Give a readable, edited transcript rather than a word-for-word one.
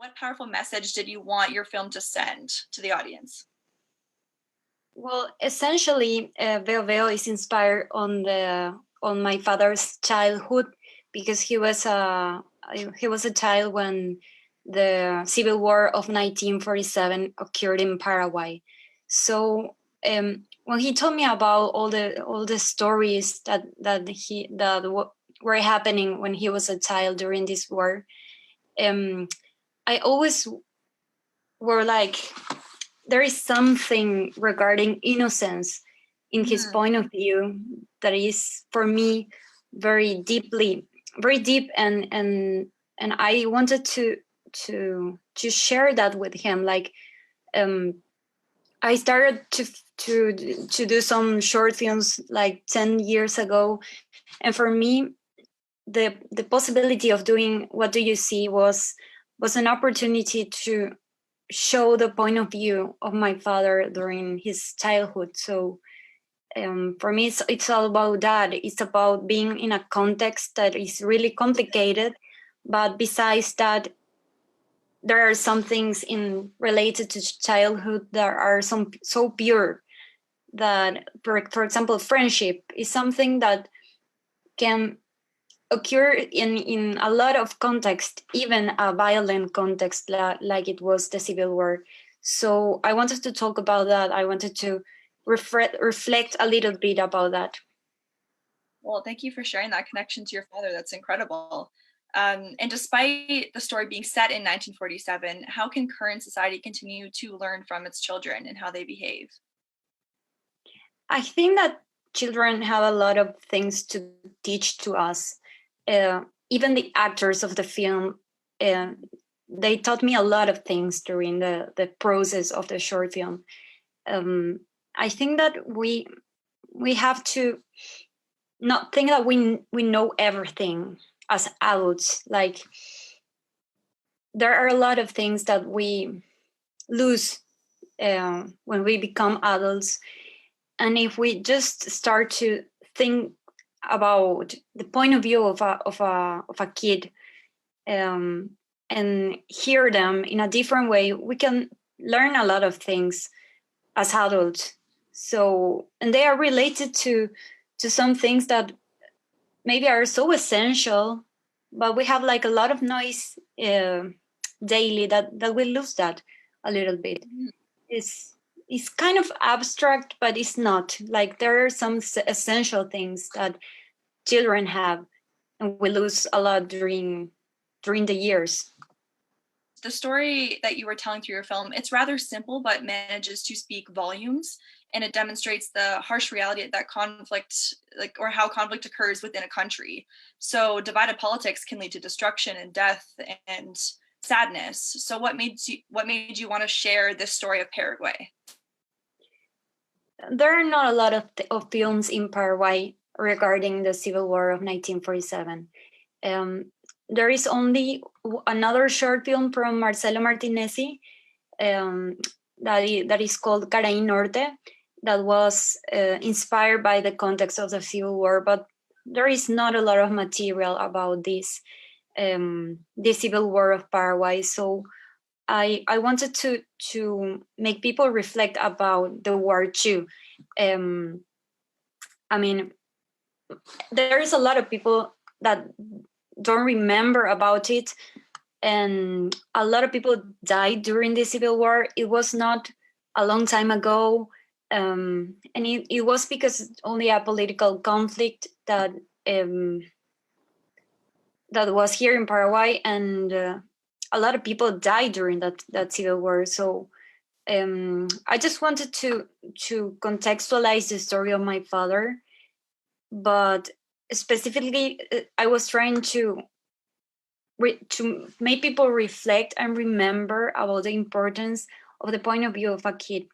What powerful message did you want your film to send to the audience? Well, essentially, Veo Veo is inspired on my father's childhood, because he was a child when the Civil War of 1947 occurred in Paraguay. So when he told me about all the stories that were happening when he was a child during this war, I always were like, there is something regarding innocence in his point of view that is, for me, very deep, and I wanted to share that with him. Like, I started to do some short films like 10 years ago, and for me, the possibility of doing What Do You See was an opportunity to show the point of view of my father during his childhood. So for me, it's all about that. It's about being in a context that is really complicated, but besides that, there are some things related to childhood that are so pure that, for example, friendship is something that can occur in a lot of context, even a violent context like it was the Civil War. So I wanted to talk about that. I wanted to reflect a little bit about that. Well, thank you for sharing that connection to your father. That's incredible. And despite the story being set in 1947, how can current society continue to learn from its children and how they behave? I think that children have a lot of things to teach to us. Even the actors of the film, they taught me a lot of things during the process of the short film. I think that we have to not think that we know everything as adults. Like, there are a lot of things that we lose when we become adults, and if we just start to think about the point of view of a kid, and hear them in a different way, we can learn a lot of things as adults. So, and they are related to some things that maybe are so essential, but we have like a lot of noise daily that we lose that a little bit. It's kind of abstract, but it's not. Like, there are some essential things that children have, and we lose a lot during the years. The story that you were telling through your film, it's rather simple, but manages to speak volumes, and it demonstrates the harsh reality that conflict, or how conflict occurs within a country. So divided politics can lead to destruction and death and sadness. So what made you want to share this story of Paraguay? There are not a lot of films in Paraguay regarding the Civil War of 1947. There is only another short film from Marcelo Martinezzi that is called Caraí Norte, that was inspired by the context of the Civil War, but there is not a lot of material about the Civil War of Paraguay. So I wanted to make people reflect about the war too. I mean, there is a lot of people that don't remember about it, and a lot of people died during the Civil War. It was not a long time ago, and it was because only a political conflict that was here in Paraguay, and a lot of people died during that Civil War. So I just wanted to contextualize the story of my father, but specifically, I was trying to make people reflect and remember about the importance of the point of view of a kid.